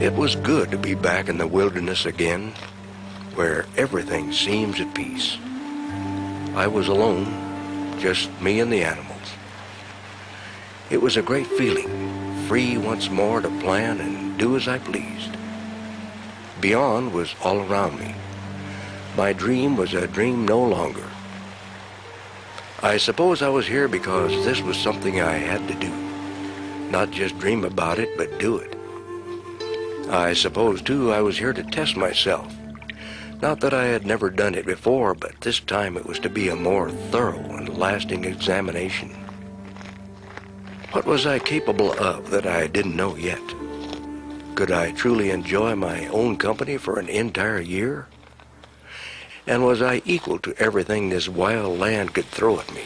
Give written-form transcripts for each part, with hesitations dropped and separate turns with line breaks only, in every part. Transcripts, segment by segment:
It was good to be back in the wilderness again, where everything seems at peace. I was alone, just me and the animals. It was a great feeling, free once more to plan and do as I pleased. Beyond was all around me. My dream was a dream no longer. I suppose I was here because this was something I had to do. Not just dream about it, but do it. I suppose, too, I was here to test myself. Not that I had never done it before, but this time it was to be a more thorough and lasting examination. What was I capable of that I didn't know yet? Could I truly enjoy my own company for an entire year? And was I equal to everything this wild land could throw at me?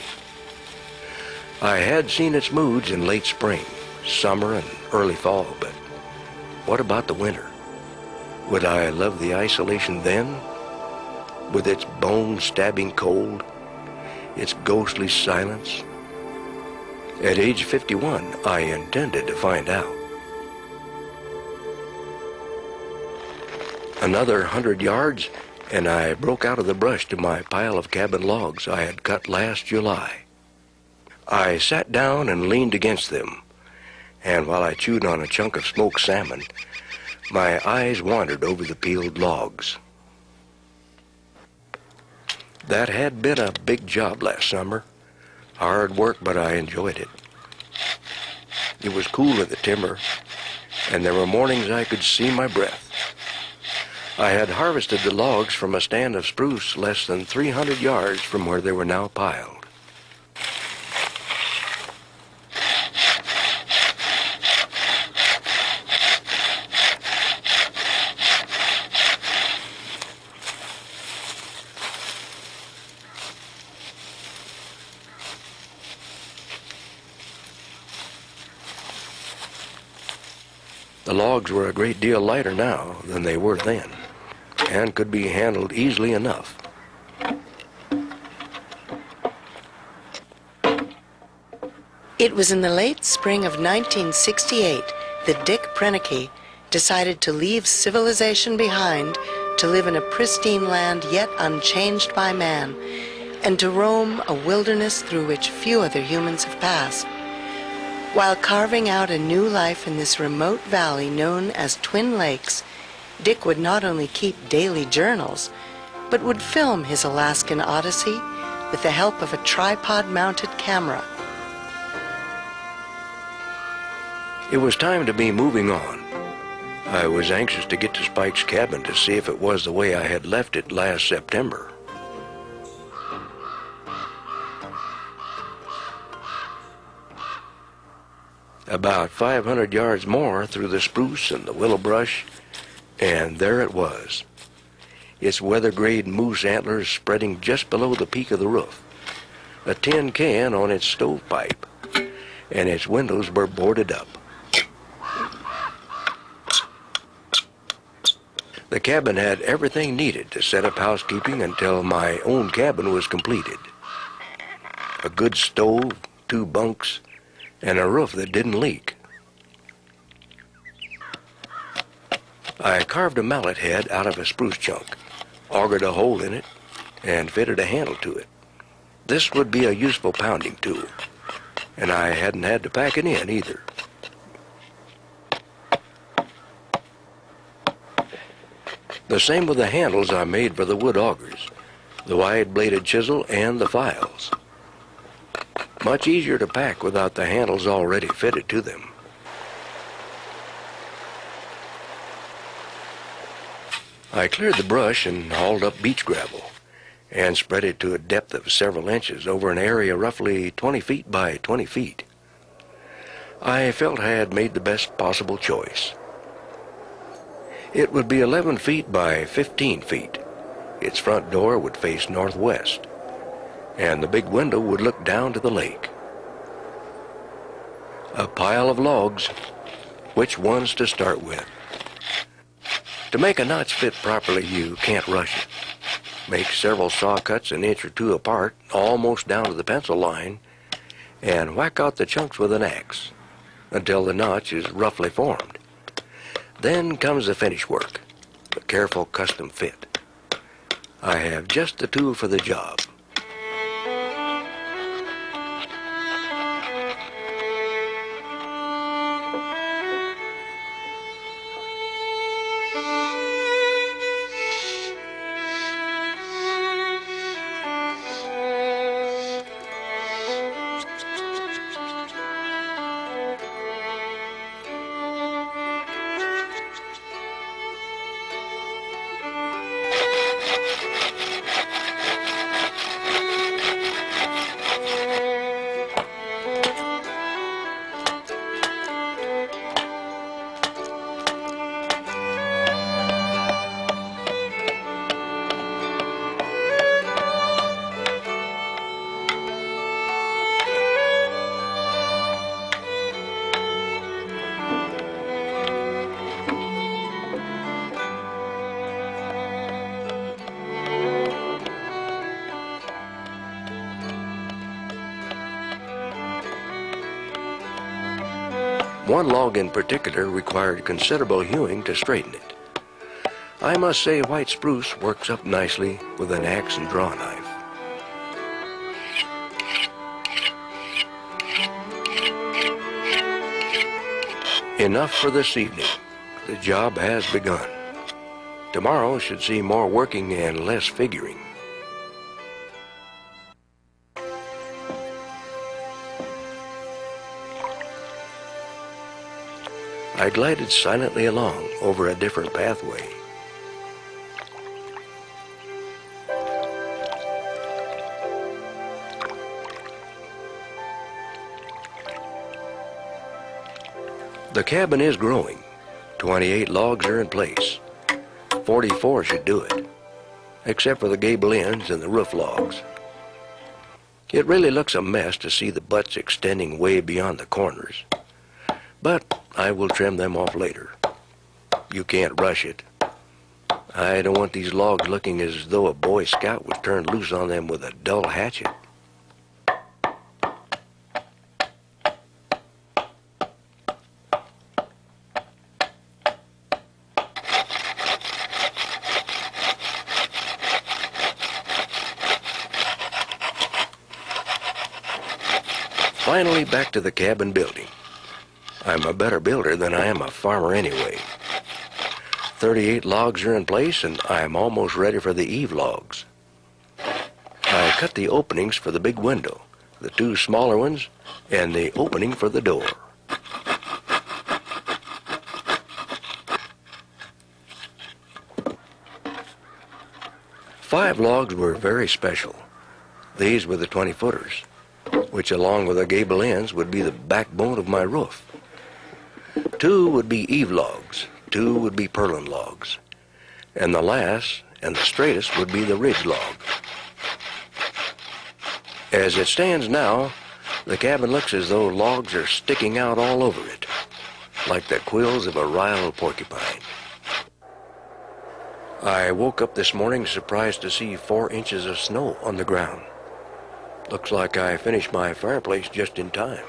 I had seen its moods in late spring, summer, and early fall, but what about the winter? Would I love the isolation then? With its bone-stabbing cold, its ghostly silence? At age 51, I intended to find out. Another 100 yards, and I broke out of the brush to my pile of cabin logs I had cut last July. I sat down and leaned against them, and while I chewed on a chunk of smoked salmon, my eyes wandered over the peeled logs. That had been a big job last summer. Hard work, but I enjoyed it. It was cool in the timber, and there were mornings I could see my breath. I had harvested the logs from a stand of spruce less than 300 yards from where they were now piled. The logs were a great deal lighter now than they were then, and could be handled easily enough.
It was in the late spring of 1968 that Dick Proenneke decided to leave civilization behind to live in a pristine land yet unchanged by man, and to roam a wilderness through which few other humans have passed. While carving out a new life in this remote valley known as Twin Lakes, Dick would not only keep daily journals, but would film his Alaskan odyssey with the help of a tripod-mounted camera.
It was time to be moving on. I was anxious to get to Spike's cabin to see if it was the way I had left it last September. About 500 yards more through the spruce and the willow brush, and there it was. Its weather-grade moose antlers spreading just below the peak of the roof, a tin can on its stovepipe, and its windows were boarded up. The cabin had everything needed to set up housekeeping until my own cabin was completed. A good stove, 2 bunks, and a roof that didn't leak. I carved a mallet head out of a spruce chunk, augured a hole in it, and fitted a handle to it. This would be a useful pounding tool, and I hadn't had to pack it in either. The same with the handles I made for the wood augers, the wide-bladed chisel, and the files. Much easier to pack without the handles already fitted to them. I cleared the brush and hauled up beach gravel and spread it to a depth of several inches over an area roughly 20 feet by 20 feet. I felt I had made the best possible choice. It would be 11 feet by 15 feet. Its front door would face northwest, and the big window would look down to the lake. A pile of logs. Which ones to start with? To make a notch fit properly, you can't rush it. Make several saw cuts an inch or 2 apart, almost down to the pencil line, and whack out the chunks with an axe until the notch is roughly formed. Then comes the finish work, the careful custom fit. I have just the tool for the job. One log in particular required considerable hewing to straighten it. I must say white spruce works up nicely with an axe and draw knife. Enough for this evening. The job has begun. Tomorrow should see more working and less figuring. I glided silently along over a different pathway. The cabin is growing. 28 logs are in place. 44 should do it, except for the gable ends and the roof logs. It really looks a mess to see the butts extending way beyond the corners. But I will trim them off later. You can't rush it. I don't want these logs looking as though a Boy Scout was turned loose on them with a dull hatchet. Finally back to the cabin building. I'm a better builder than I am a farmer anyway. 38 logs are in place and I'm almost ready for the eave logs. I cut the openings for the big window, the two smaller ones, and the opening for the door. Five logs were very special. These were the 20-footers, which along with the gable ends would be the backbone of my roof. 2 would be eave logs, 2 would be purlin logs, and the last and the straightest would be the ridge log. As it stands now, the cabin looks as though logs are sticking out all over it, like the quills of a riled porcupine. I woke up this morning surprised to see 4 inches of snow on the ground. Looks like I finished my fireplace just in time.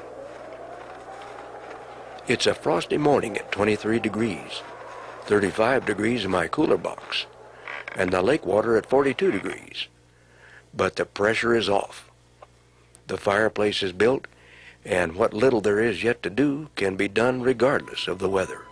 It's a frosty morning at 23 degrees, 35 degrees in my cooler box, and the lake water at 42 degrees. But the pressure is off. The fireplace is built, and what little there is yet to do can be done regardless of the weather.